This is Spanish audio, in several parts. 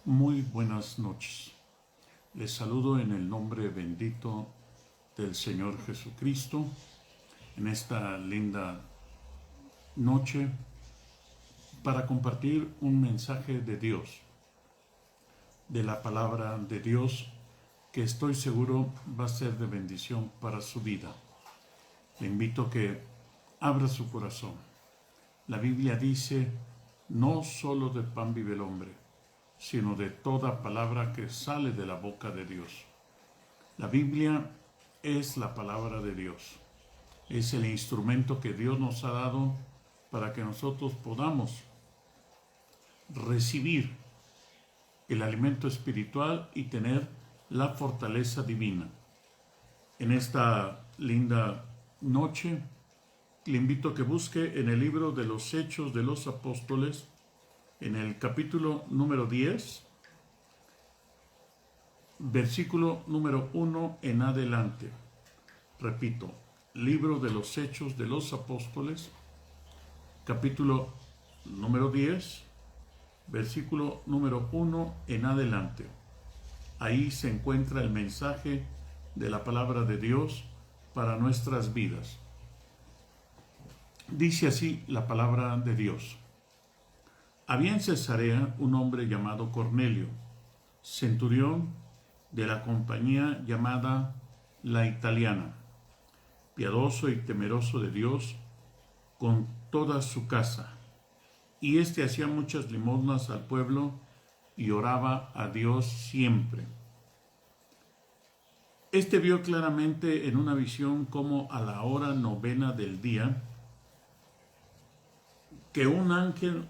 Muy buenas noches. Les saludo en el nombre bendito del Señor Jesucristo en esta linda noche para compartir un mensaje de Dios, de la palabra de Dios, que estoy seguro va a ser de bendición para su vida. Le invito a que abra su corazón. La Biblia dice, no solo de pan vive el hombre, sino de toda palabra que sale de la boca de Dios. La Biblia es la palabra de Dios. Es el instrumento que Dios nos ha dado para que nosotros podamos recibir el alimento espiritual y tener la fortaleza divina. En esta linda noche, le invito a que busque en el libro de los Hechos de los Apóstoles, en el capítulo número 10, versículo número 1 en adelante. Repito, libro de los Hechos de los Apóstoles, capítulo número 10, versículo número 1 en adelante. Ahí se encuentra el mensaje de la palabra de Dios para nuestras vidas. Dice así la palabra de Dios. Había en Cesarea un hombre llamado Cornelio, centurión de la compañía llamada La Italiana, piadoso y temeroso de Dios con toda su casa. Y éste hacía muchas limosnas al pueblo y oraba a Dios siempre. Este vio claramente en una visión como a la hora novena del día, que un ángel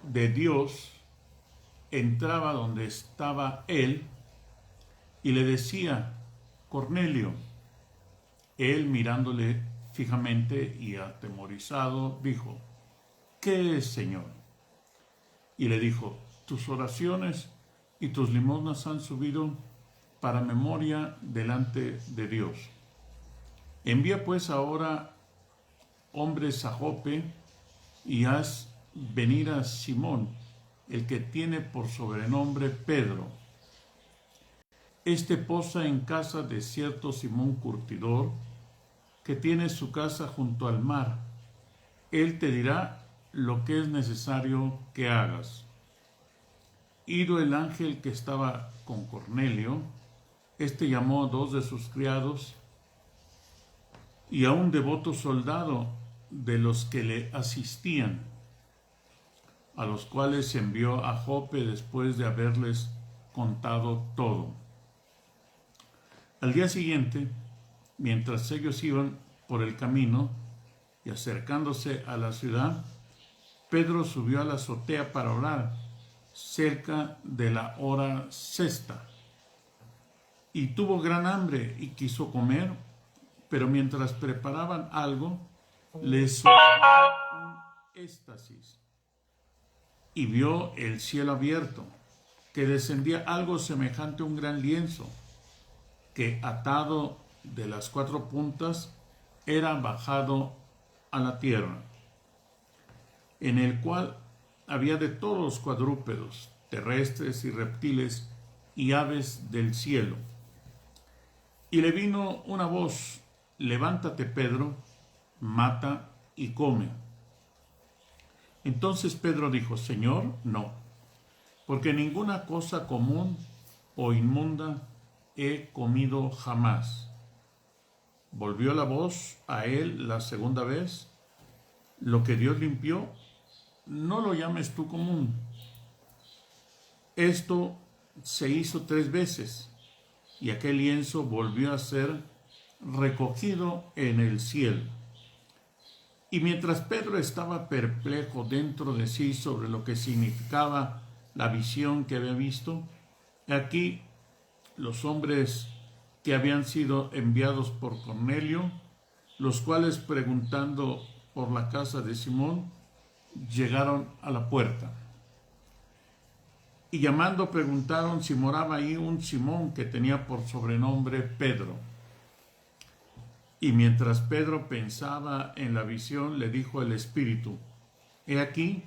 de Dios entraba donde estaba él y le decía, Cornelio. Él, mirándole fijamente y atemorizado, dijo, ¿qué es, Señor? Y le dijo, tus oraciones y tus limosnas han subido para memoria delante de Dios. Envía pues ahora hombres a Jope y haz venir a Simón, el que tiene por sobrenombre Pedro. Este posa en casa de cierto Simón curtidor, que tiene su casa junto al mar. Él te dirá lo que es necesario que hagas. Ido el ángel que estaba con Cornelio, este llamó a 2 de sus criados y a un devoto soldado de los que le asistían, a los cuales envió a Jope después de haberles contado todo. Al día siguiente, mientras ellos iban por el camino y acercándose a la ciudad, Pedro subió a la azotea para orar cerca de la hora sexta. Y tuvo gran hambre y quiso comer, pero mientras preparaban algo, le sobrevino un éxtasis y vio el cielo abierto, que descendía algo semejante a un gran lienzo, que atado de las 4 puntas era bajado a la tierra, en el cual había de todos los cuadrúpedos, terrestres y reptiles y aves del cielo. Y le vino una voz, levántate, Pedro, mata y come. Entonces Pedro dijo, Señor, no, porque ninguna cosa común o inmunda he comido jamás. Volvió la voz a él la segunda vez, lo que Dios limpió, no lo llames tú común. Esto se hizo 3 veces, y aquel lienzo volvió a ser recogido en el cielo. Y mientras Pedro estaba perplejo dentro de sí sobre lo que significaba la visión que había visto, aquí los hombres que habían sido enviados por Cornelio, los cuales preguntando por la casa de Simón, llegaron a la puerta. Y llamando preguntaron si moraba ahí un Simón que tenía por sobrenombre Pedro. Y mientras Pedro pensaba en la visión, le dijo el Espíritu, he aquí,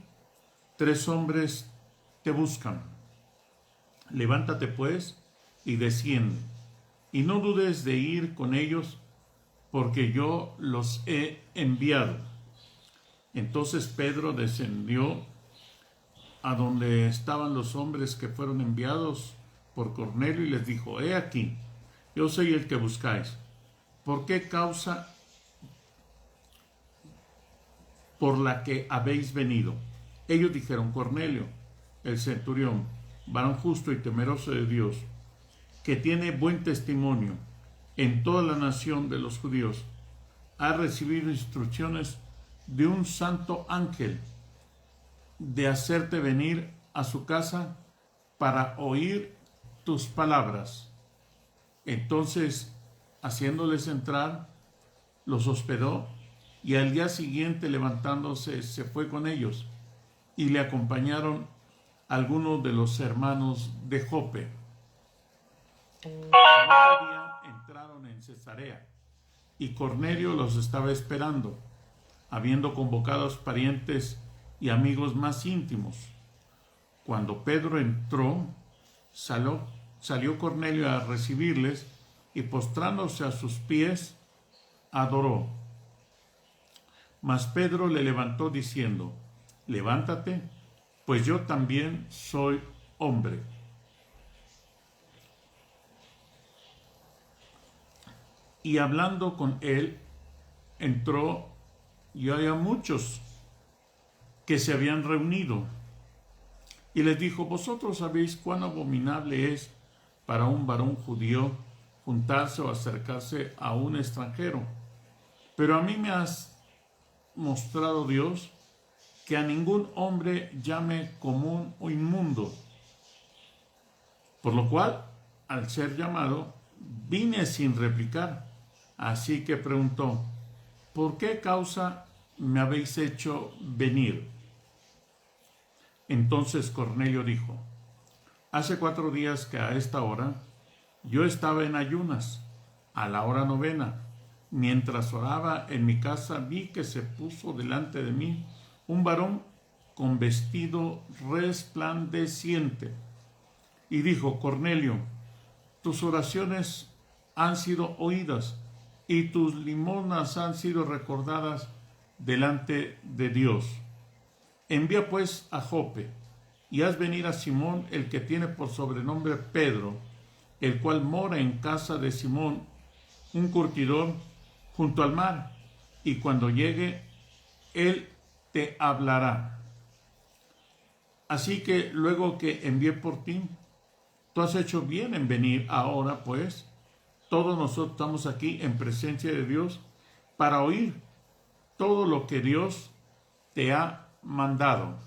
3 hombres te buscan. Levántate pues y desciende, y no dudes de ir con ellos, porque yo los he enviado. Entonces Pedro descendió a donde estaban los hombres que fueron enviados por Cornelio y les dijo: he aquí, yo soy el que buscáis. ¿Por qué causa por la que habéis venido? Ellos dijeron: Cornelio, el centurión, varón justo y temeroso de Dios, que tiene buen testimonio en toda la nación de los judíos, ha recibido instrucciones de un santo ángel de hacerte venir a su casa para oír tus palabras. Entonces, haciéndoles entrar, los hospedó, y al día siguiente, levantándose, se fue con ellos, y le acompañaron algunos de los hermanos de Jope. Al otro día entraron en Cesarea, y Cornelio los estaba esperando, habiendo convocado a los parientes y amigos más íntimos. Cuando Pedro entró, salió Cornelio a recibirles, y postrándose a sus pies, adoró. Mas Pedro le levantó diciendo: levántate, pues yo también soy hombre. Y hablando con él, entró, y había muchos que se habían reunido, y les dijo: vosotros sabéis cuán abominable es para un varón judío juntarse o acercarse a un extranjero, pero a mí me has mostrado Dios que a ningún hombre llame común o inmundo. Por lo cual, al ser llamado, vine sin replicar. Así que preguntó: ¿por qué causa me habéis hecho venir? Entonces Cornelio dijo: hace 4 días que a esta hora yo estaba en ayunas, a la hora 9. Mientras oraba en mi casa, vi que se puso delante de mí un varón con vestido resplandeciente, y dijo: Cornelio, tus oraciones han sido oídas, y tus limosnas han sido recordadas delante de Dios. Envía pues a Jope, y haz venir a Simón, el que tiene por sobrenombre Pedro, el cual mora en casa de Simón, un curtidor, junto al mar, y cuando llegue, él te hablará. Así que luego que envié por ti, tú has hecho bien en venir. Ahora pues, todos nosotros estamos aquí en presencia de Dios para oír todo lo que Dios te ha mandado.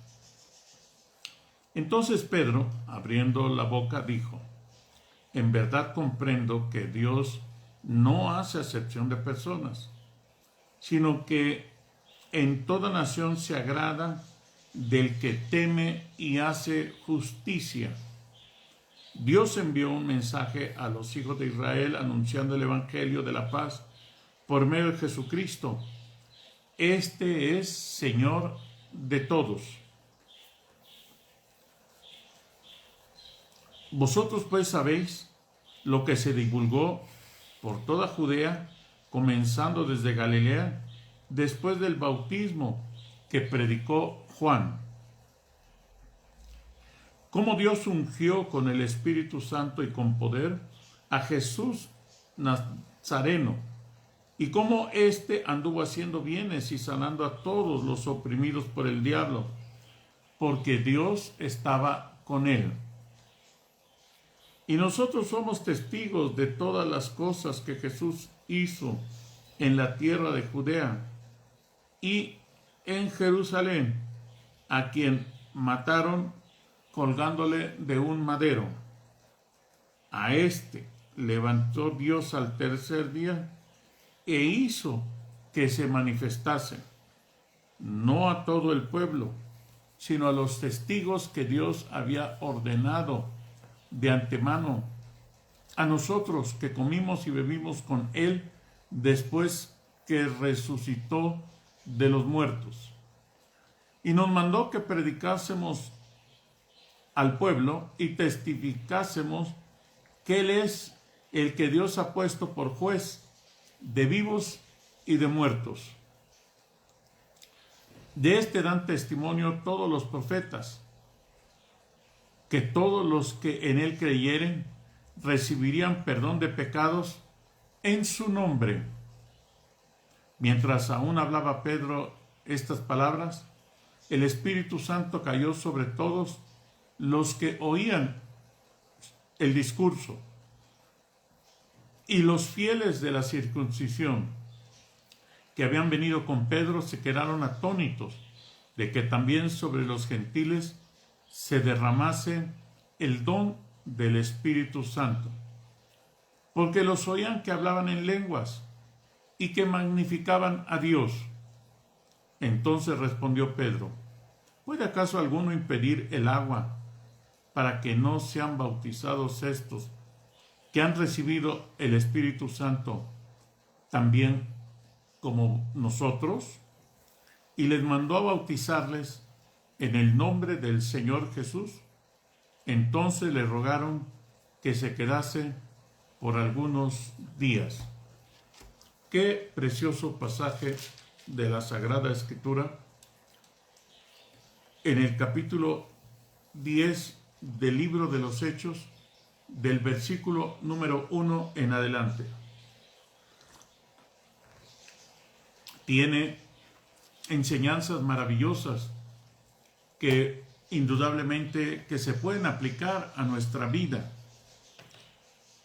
Entonces Pedro, abriendo la boca, dijo: en verdad comprendo que Dios no hace acepción de personas, sino que en toda nación se agrada del que teme y hace justicia. Dios envió un mensaje a los hijos de Israel anunciando el evangelio de la paz por medio de Jesucristo. Este es Señor de todos. Vosotros pues sabéis lo que se divulgó por toda Judea, comenzando desde Galilea, después del bautismo que predicó Juan. Cómo Dios ungió con el Espíritu Santo y con poder a Jesús Nazareno, y cómo éste anduvo haciendo bienes y sanando a todos los oprimidos por el diablo, porque Dios estaba con él. Y nosotros somos testigos de todas las cosas que Jesús hizo en la tierra de Judea y en Jerusalén, a quien mataron colgándole de un madero. A este levantó Dios al tercer día e hizo que se manifestase, no a todo el pueblo, sino a los testigos que Dios había ordenado de antemano, a nosotros que comimos y bebimos con él después que resucitó de los muertos. Y nos mandó que predicásemos al pueblo y testificásemos que Él es el que Dios ha puesto por juez de vivos y de muertos. De este dan testimonio todos los profetas, que todos los que en Él creyeren recibirían perdón de pecados en su nombre. Mientras aún hablaba Pedro estas palabras, el Espíritu Santo cayó sobre todos los que oían el discurso. Y los fieles de la circuncisión que habían venido con Pedro se quedaron atónitos de que también sobre los gentiles se derramase el don del Espíritu Santo, porque los oían que hablaban en lenguas y que magnificaban a Dios. Entonces respondió Pedro: ¿puede acaso alguno impedir el agua para que no sean bautizados estos que han recibido el Espíritu Santo también como nosotros? Y les mandó a bautizarles en el nombre del Señor Jesús. Entonces le rogaron que se quedase por algunos días. Qué precioso pasaje de la Sagrada Escritura. En el capítulo 10 del libro de los Hechos, del versículo número 1 en adelante. Tiene enseñanzas maravillosas que indudablemente que se pueden aplicar a nuestra vida.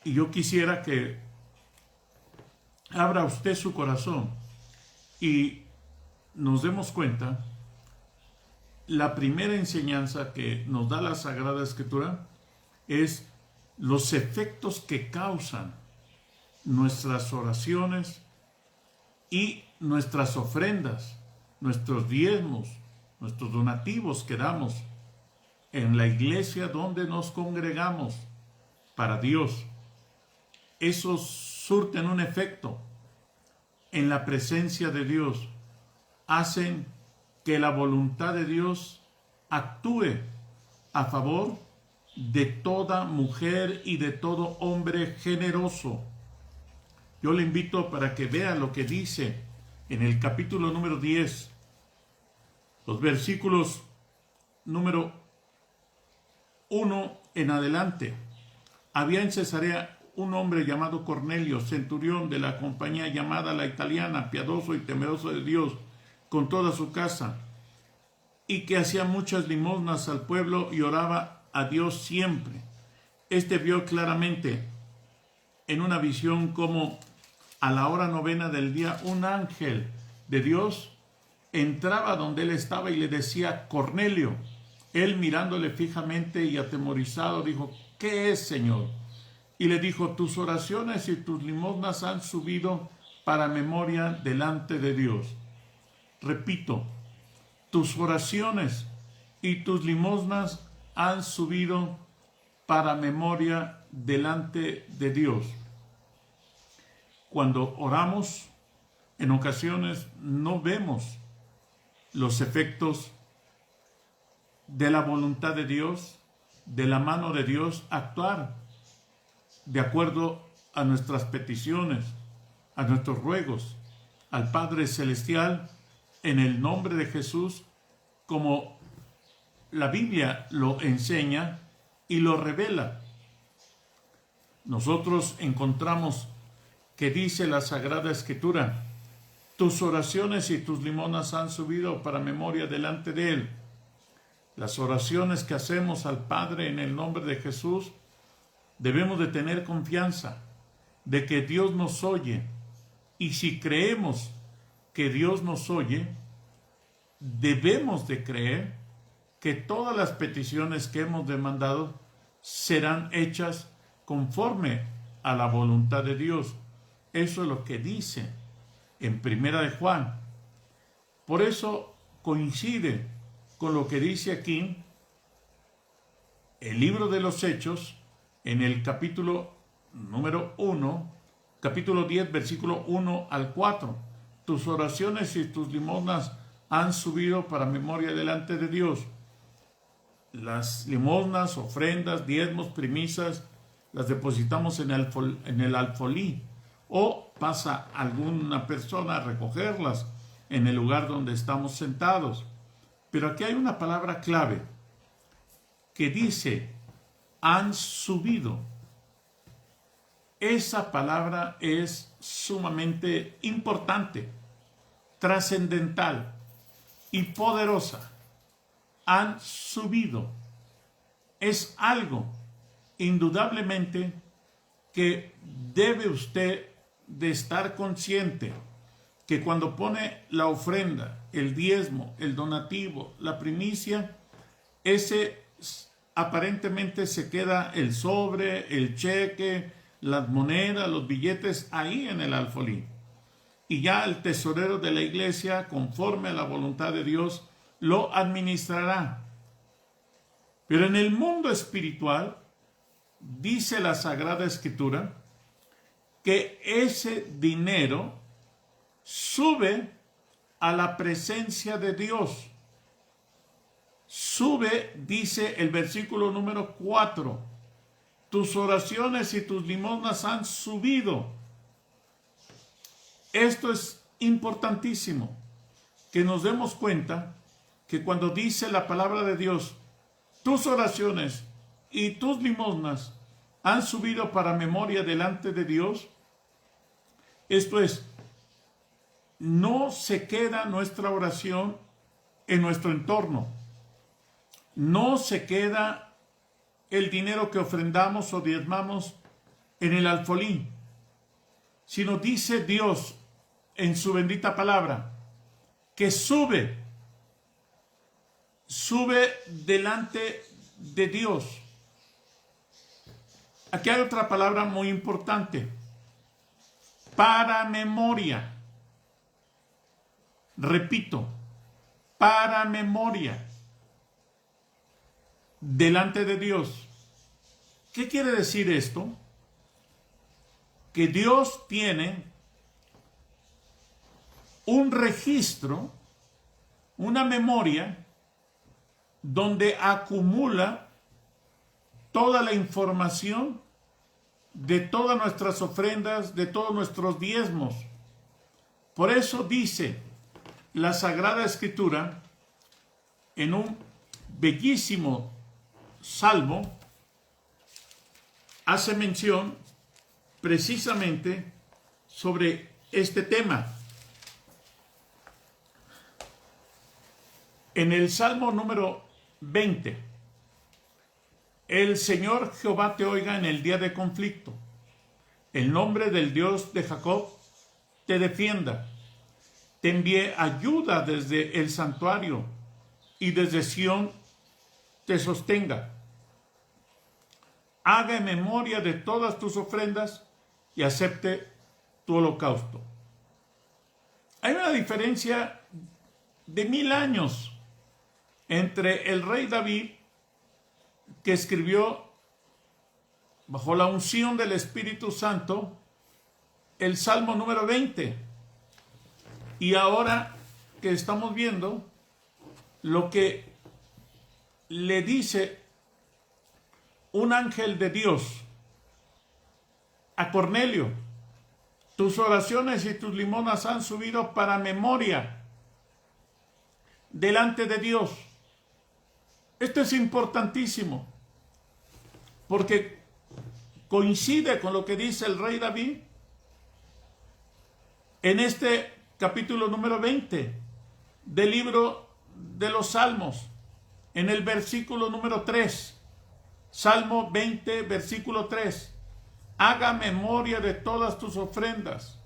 Y yo quisiera que abra usted su corazón y nos demos cuenta. La primera enseñanza que nos da la Sagrada Escritura es los efectos que causan nuestras oraciones y nuestras ofrendas, nuestros diezmos, nuestros donativos que damos en la iglesia donde nos congregamos para Dios. Esos surten un efecto en la presencia de Dios, hacen que la voluntad de Dios actúe a favor de toda mujer y de todo hombre generoso. Yo le invito para que vea lo que dice en el capítulo número 10, los versículos número 1 en adelante. Había en Cesarea un hombre llamado Cornelio, centurión de la compañía llamada La Italiana, piadoso y temeroso de Dios, con toda su casa, y que hacía muchas limosnas al pueblo y oraba a Dios siempre. Este vio claramente en una visión como a la hora 9 del día un ángel de Dios entraba donde él estaba y le decía: Cornelio. Él, mirándole fijamente y atemorizado, dijo: ¿qué es, Señor? Y le dijo: tus oraciones y tus limosnas han subido para memoria delante de Dios. Repito, tus oraciones y tus limosnas han subido para memoria delante de Dios. Cuando oramos, en ocasiones no vemos los efectos de la voluntad de Dios, de la mano de Dios actuar de acuerdo a nuestras peticiones, a nuestros ruegos, al Padre Celestial, en el nombre de Jesús, como la Biblia lo enseña y lo revela. Nosotros encontramos que dice la Sagrada Escritura: tus oraciones y tus limosnas han subido para memoria delante de Él. Las oraciones que hacemos al Padre en el nombre de Jesús, debemos de tener confianza de que Dios nos oye. Y si creemos que Dios nos oye, debemos de creer que todas las peticiones que hemos demandado serán hechas conforme a la voluntad de Dios. Eso es lo que dice en Primera de Juan. Por eso coincide con lo que dice aquí el libro de los Hechos, en el capítulo número 1, capítulo 10, versículo 1 al 4. Tus oraciones y tus limosnas han subido para memoria delante de Dios. las limosnas, ofrendas, diezmos, premisas, las depositamos en el alfolí, o pasa alguna persona a recogerlas en el lugar donde estamos sentados. Pero aquí hay una palabra clave que dice, han subido. Esa palabra es sumamente importante, trascendental y poderosa. Han subido. Es algo, indudablemente, que debe usted de estar consciente, que cuando pone la ofrenda, el diezmo, el donativo, la primicia, ese aparentemente se queda el sobre, el cheque, las monedas, los billetes ahí en el alfolí. Y ya el tesorero de la iglesia, conforme a la voluntad de Dios, lo administrará. Pero en el mundo espiritual, dice la Sagrada Escritura, que ese dinero sube a la presencia de Dios. Sube, dice el versículo número 4, tus oraciones y tus limosnas han subido. Esto es importantísimo, que nos demos cuenta que cuando dice la palabra de Dios, tus oraciones y tus limosnas han subido para memoria delante de Dios, esto es, no se queda nuestra oración en nuestro entorno, no se queda el dinero que ofrendamos o diezmamos en el alfolí, sino dice Dios en su bendita palabra que sube delante de Dios. Aquí hay otra palabra muy importante, para memoria. Repito, para memoria, delante de Dios. ¿Qué quiere decir esto? Que Dios tiene un registro, una memoria, donde acumula toda la información de todas nuestras ofrendas, de todos nuestros diezmos. Por eso dice la Sagrada Escritura en un bellísimo salmo, hace mención precisamente sobre este tema. En el Salmo número 20, el Señor Jehová te oiga en el día de conflicto. El nombre del Dios de Jacob te defienda. Te envíe ayuda desde el santuario y desde Sión te sostenga. Haga memoria de todas tus ofrendas y acepte tu holocausto. Hay una diferencia de 1000 años entre el rey David, que escribió bajo la unción del Espíritu Santo el Salmo número 20, y ahora que estamos viendo lo que le dice un ángel de Dios a Cornelio: tus oraciones y tus limonas han subido para memoria delante de Dios. Esto es importantísimo, porque coincide con lo que dice el rey David en este capítulo número 20 del libro de los Salmos, en el versículo número 3. Salmo 20, versículo 3. Haga memoria de todas tus ofrendas.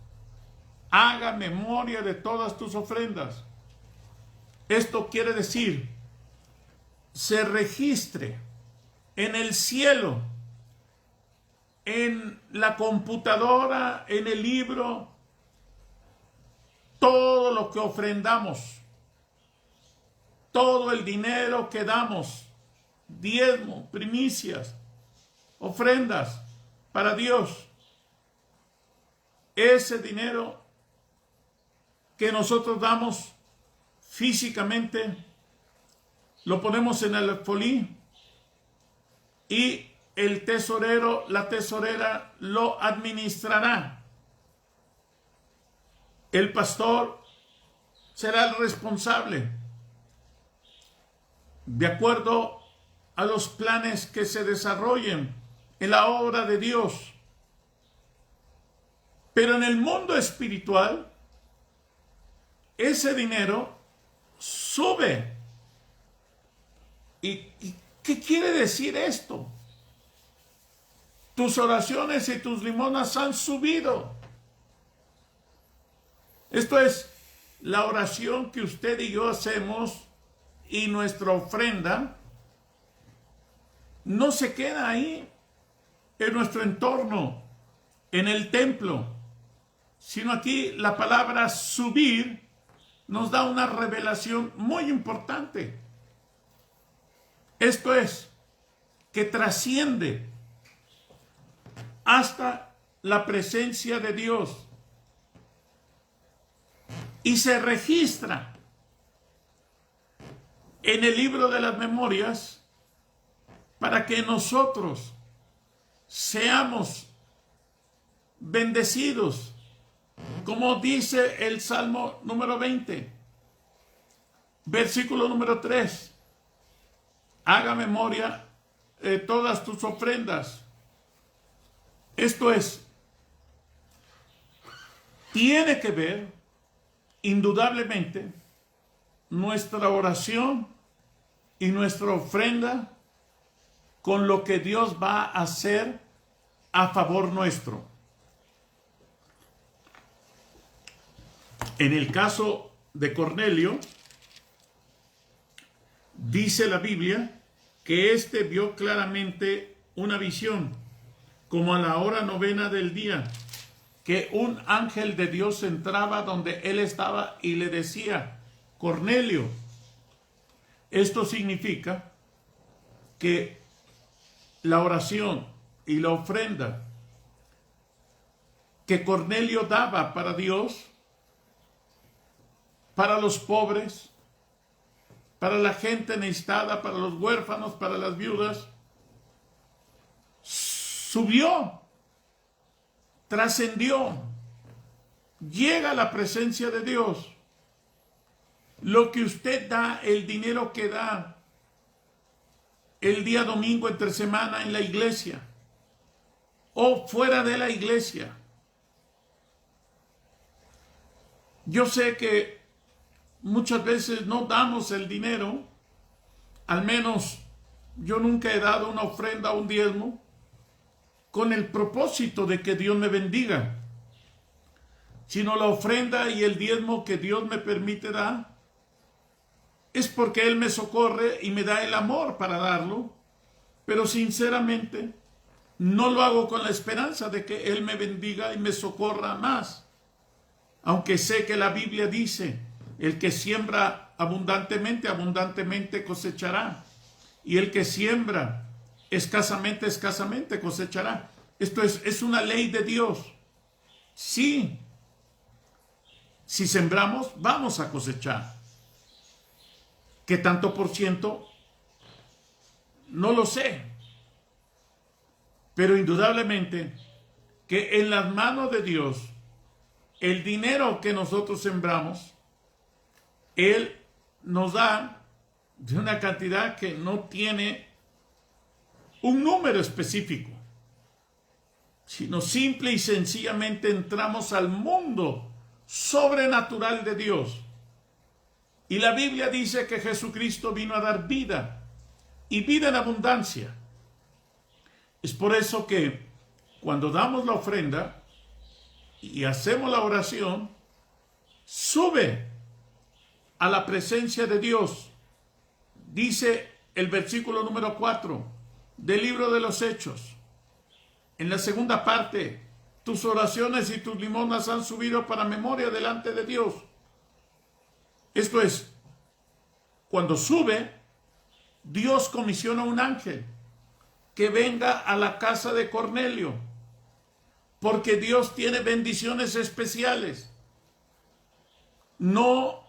Haga memoria de todas tus ofrendas. Esto quiere decir, se registre en el cielo, en la computadora, en el libro, todo lo que ofrendamos, todo el dinero que damos, diezmo, primicias, ofrendas para Dios. Ese dinero que nosotros damos físicamente, lo ponemos en el alfolí y el tesorero, la tesorera lo administrará. El pastor será el responsable de acuerdo a los planes que se desarrollen en la obra de Dios. Pero en el mundo espiritual, ese dinero sube. ¿Y qué quiere decir esto? Tus oraciones y tus limosnas han subido. Esto es la oración que usted y yo hacemos, y nuestra ofrenda no se queda ahí en nuestro entorno, en el templo, sino aquí la palabra subir nos da una revelación muy importante. Esto es, que trasciende hasta la presencia de Dios y se registra en el libro de las memorias para que nosotros seamos bendecidos, como dice el Salmo número 20, versículo número 3. Haga memoria de todas tus ofrendas. Esto es, tiene que ver indudablemente nuestra oración y nuestra ofrenda con lo que Dios va a hacer a favor nuestro. En el caso de Cornelio, dice la Biblia que éste vio claramente una visión, como a la hora 9 del día, que un ángel de Dios entraba donde él estaba y le decía: Cornelio. Esto significa que la oración y la ofrenda que Cornelio daba para Dios, para los pobres, para la gente necesitada, para los huérfanos, para las viudas, subió, trascendió, llega a la presencia de Dios. Lo que usted da, el dinero que da el día domingo entre semana en la iglesia o fuera de la iglesia. Yo sé que muchas veces no damos el dinero, al menos yo nunca he dado una ofrenda o un diezmo con el propósito de que Dios me bendiga, sino la ofrenda y el diezmo que Dios me permite dar es porque Él me socorre y me da el amor para darlo, pero sinceramente no lo hago con la esperanza de que Él me bendiga y me socorra más, aunque sé que la Biblia dice: el que siembra abundantemente, abundantemente cosechará, y el que siembra escasamente, escasamente cosechará. Esto es una ley de Dios. Sí, si sembramos, vamos a cosechar. ¿Qué tanto por ciento? No lo sé. Pero indudablemente que en las manos de Dios, el dinero que nosotros sembramos, Él nos da de una cantidad que no tiene un número específico, sino simple y sencillamente entramos al mundo sobrenatural de Dios. Y la Biblia dice que Jesucristo vino a dar vida, y vida en abundancia. Es por eso que cuando damos la ofrenda y hacemos la oración, sube a la presencia de Dios. Dice el versículo número 4 del libro de los Hechos, en la segunda parte: tus oraciones y tus limosnas han subido para memoria delante de Dios. Esto es, cuando sube, Dios comisiona a un ángel que venga a la casa de Cornelio, porque Dios tiene bendiciones especiales, no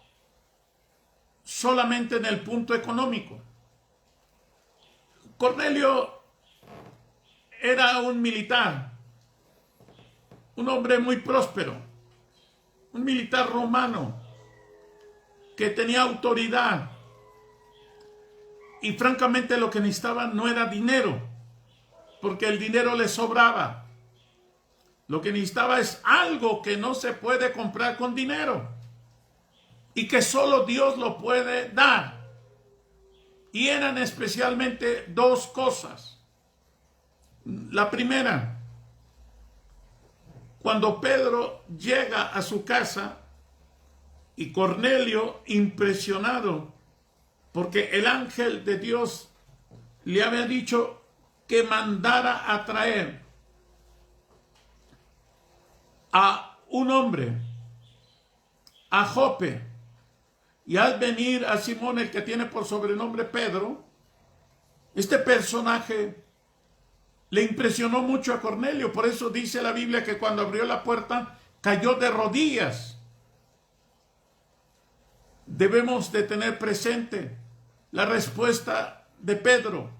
solamente en el punto económico. Cornelio era un militar, un hombre muy próspero, un militar romano que tenía autoridad. Y francamente lo que necesitaba no era dinero, porque el dinero le sobraba. Lo que necesitaba es algo que no se puede comprar con dinero y que solo Dios lo puede dar. Y eran especialmente dos cosas. La primera, cuando Pedro llega a su casa y Cornelio, impresionado, porque el ángel de Dios le había dicho que mandara a traer a un hombre a Jope, y al venir a Simón, el que tiene por sobrenombre Pedro, este personaje le impresionó mucho a Cornelio. Por eso dice la Biblia que cuando abrió la puerta cayó de rodillas. Debemos de tener presente la respuesta de Pedro,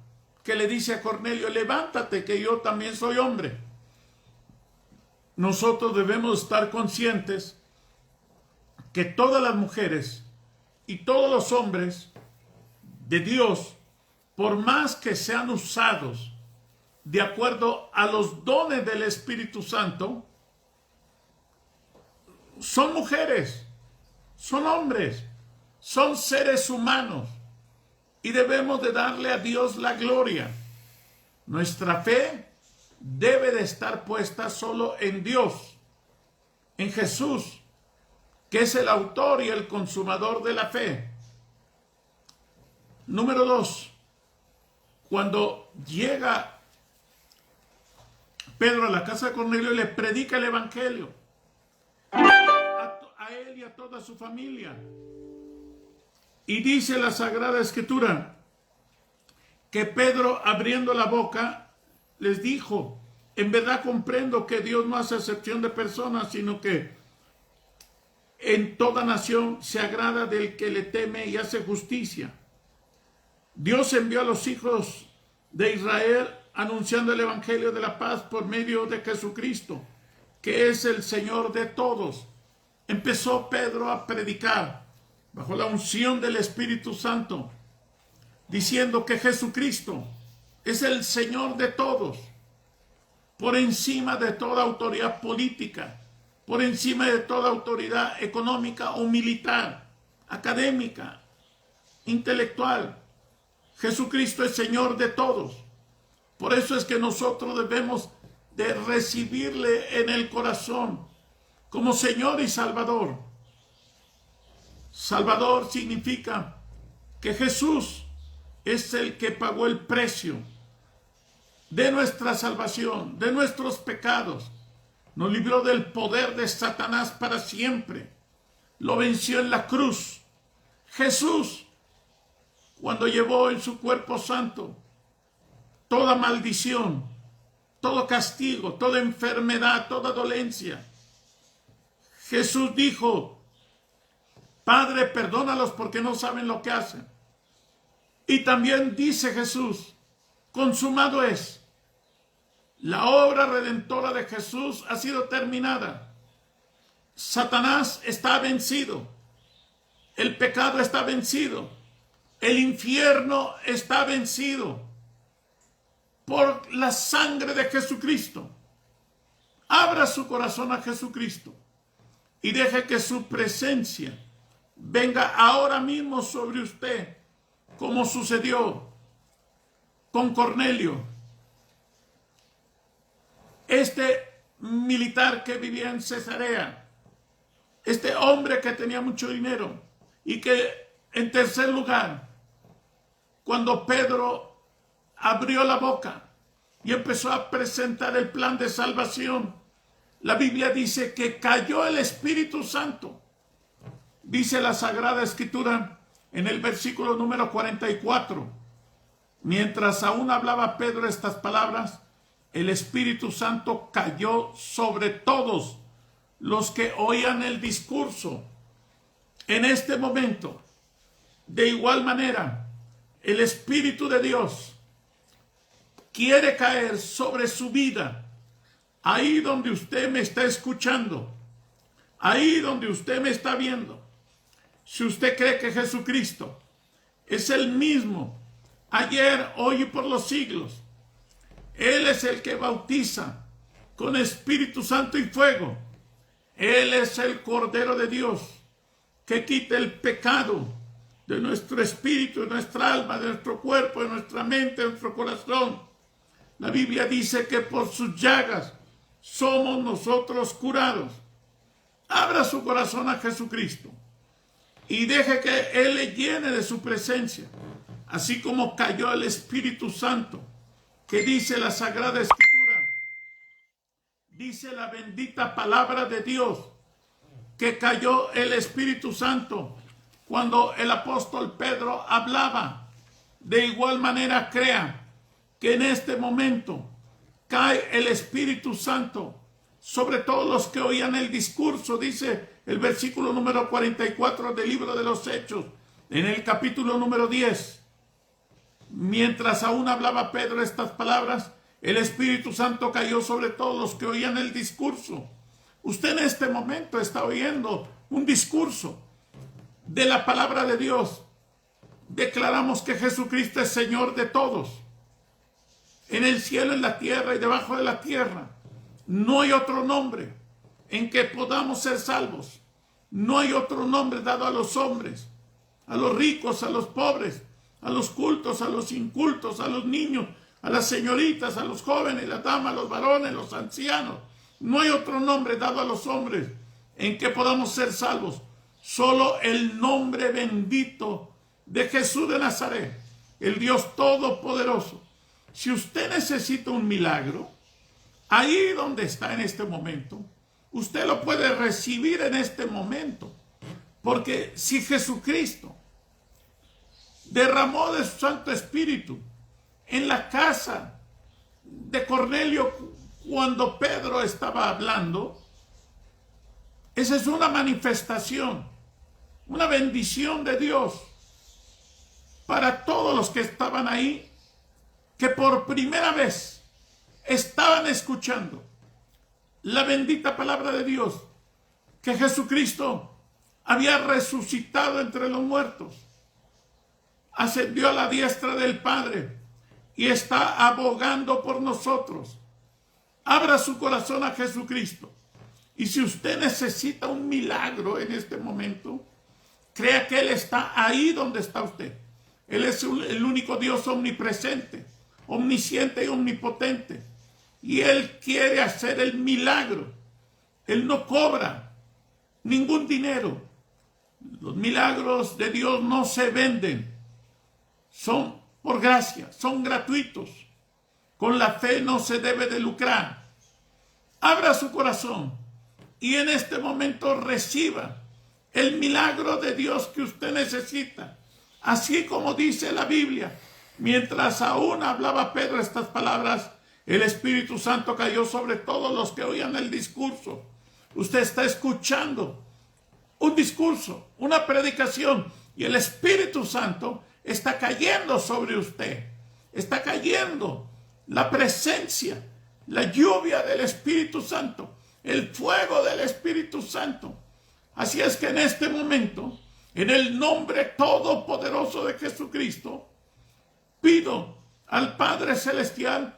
que le dice a Cornelio: levántate, que yo también soy hombre. Nosotros debemos estar conscientes que todas las mujeres y todos los hombres de Dios, por más que sean usados de acuerdo a los dones del Espíritu Santo, son mujeres, son hombres, son seres humanos, y debemos de darle a Dios la gloria. Nuestra fe debe de estar puesta solo en Dios, en Jesús, que es el autor y el consumador de la fe. Número 2, cuando llega Pedro a la casa de Cornelio, le predica el evangelio a él y a toda su familia. Y dice la Sagrada Escritura que Pedro, abriendo la boca, les dijo: en verdad comprendo que Dios no hace excepción de personas, sino que en toda nación se agrada del que le teme y hace justicia. Dios envió a los hijos de Israel anunciando el evangelio de la paz por medio de Jesucristo, que es el Señor de todos. Empezó Pedro a predicar bajo la unción del Espíritu Santo, diciendo que Jesucristo es el Señor de todos, por encima de toda autoridad política, por encima de toda autoridad económica o militar, académica, intelectual. Jesucristo es Señor de todos. Por eso es que nosotros debemos de recibirle en el corazón como Señor y Salvador. Salvador significa que Jesús es el que pagó el precio de nuestra salvación, de nuestros pecados. Nos libró del poder de Satanás para siempre. Lo venció en la cruz. Jesús, cuando llevó en su cuerpo santo toda maldición, todo castigo, toda enfermedad, toda dolencia, Jesús dijo: Padre, perdónalos porque no saben lo que hacen. Y también dice Jesús: consumado es. La obra redentora de Jesús ha sido terminada. Satanás está vencido. El pecado está vencido. El infierno está vencido por la sangre de Jesucristo. Abra su corazón a Jesucristo y deje que su presencia venga ahora mismo sobre usted, como sucedió con Cornelio, este militar que vivía en Cesarea, este hombre que tenía mucho dinero, y que, en tercer lugar, cuando Pedro abrió la boca y empezó a presentar el plan de salvación, la Biblia dice que cayó el Espíritu Santo. Dice la Sagrada Escritura en el versículo número 44: mientras aún hablaba Pedro estas palabras, el Espíritu Santo cayó sobre todos los que oían el discurso. En este momento, de igual manera, el Espíritu de Dios quiere caer sobre su vida, ahí donde usted me está escuchando, ahí donde usted me está viendo, si usted cree que Jesucristo es el mismo ayer, hoy y por los siglos, Él es el que bautiza con Espíritu Santo y fuego. Él es el Cordero de Dios que quita el pecado de nuestro espíritu, de nuestra alma, de nuestro cuerpo, de nuestra mente, de nuestro corazón. La Biblia dice que por sus llagas somos nosotros curados. Abra su corazón a Jesucristo y deje que Él le llene de su presencia, así como cayó el Espíritu Santo, que dice la Sagrada Escritura, dice la bendita palabra de Dios, que cayó el Espíritu Santo cuando el apóstol Pedro hablaba. De igual manera crea que en este momento cae el Espíritu Santo sobre todos los que oían el discurso, dice el versículo número 44 del libro de los Hechos, en el capítulo número 10. Mientras aún hablaba Pedro estas palabras, el Espíritu Santo cayó sobre todos los que oían el discurso. Usted en este momento está oyendo un discurso de la palabra de Dios. Declaramos que Jesucristo es Señor de todos, en el cielo, en la tierra y debajo de la tierra. No hay otro nombre en que podamos ser salvos. No hay otro nombre dado a los hombres, a los ricos, a los pobres, a los cultos, a los incultos, a los niños, a las señoritas, a los jóvenes, las damas, los varones, los ancianos. No hay otro nombre dado a los hombres en que podamos ser salvos. Solo el nombre bendito de Jesús de Nazaret, el Dios Todopoderoso. Si usted necesita un milagro, ahí donde está en este momento, usted lo puede recibir en este momento. Porque si Jesucristo derramó de su Santo Espíritu en la casa de Cornelio cuando Pedro estaba hablando, esa es una manifestación, una bendición de Dios para todos los que estaban ahí, que por primera vez estaban escuchando la bendita palabra de Dios, que Jesucristo había resucitado entre los muertos, ascendió a la diestra del Padre y está abogando por nosotros. Abra su corazón a Jesucristo. Y si usted necesita un milagro en este momento, crea que Él está ahí donde está usted. Él es el único Dios omnipresente, omnisciente y omnipotente. Y Él quiere hacer el milagro. Él no cobra ningún dinero. Los milagros de Dios no se venden. Son por gracia, son gratuitos. Con la fe no se debe de lucrar. Abra su corazón y en este momento reciba el milagro de Dios que usted necesita. Así como dice la Biblia, mientras aún hablaba Pedro estas palabras, el Espíritu Santo cayó sobre todos los que oían el discurso. Usted está escuchando un discurso, una predicación, y el Espíritu Santo está cayendo sobre usted. Está cayendo la presencia, la lluvia del Espíritu Santo, el fuego del Espíritu Santo. Así es que en este momento, en el nombre todopoderoso de Jesucristo, pido al Padre Celestial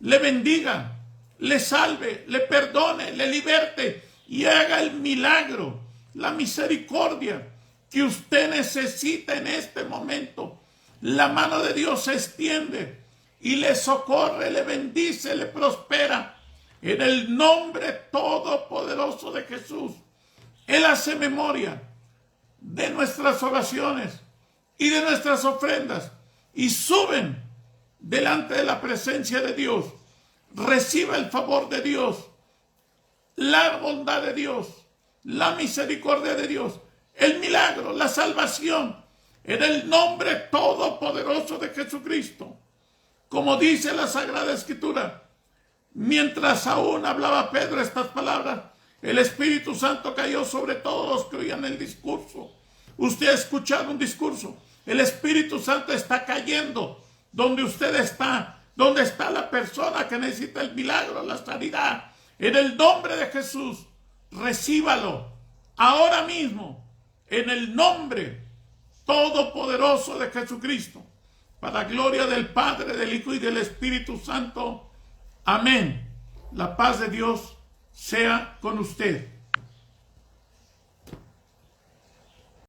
le bendiga, le salve, le perdone, le liberte y haga el milagro, la misericordia que usted necesita en este momento. La mano de Dios se extiende y le socorre, le bendice, le prospera. En el nombre todopoderoso de Jesús, Él hace memoria de nuestras oraciones y de nuestras ofrendas y suben delante de la presencia de Dios. Reciba el favor de Dios, la bondad de Dios, la misericordia de Dios, el milagro, la salvación, en el nombre todopoderoso de Jesucristo. Como dice la Sagrada Escritura, mientras aún hablaba Pedro estas palabras, el Espíritu Santo cayó sobre todos los que oían el discurso. Usted ha escuchado un discurso. El Espíritu Santo está cayendo donde usted está ¿Dónde está la persona que necesita el milagro, la sanidad? En el nombre de Jesús, recíbalo ahora mismo, en el nombre todopoderoso de Jesucristo, para la gloria del Padre, del Hijo y del Espíritu Santo. Amén. La paz de Dios sea con usted.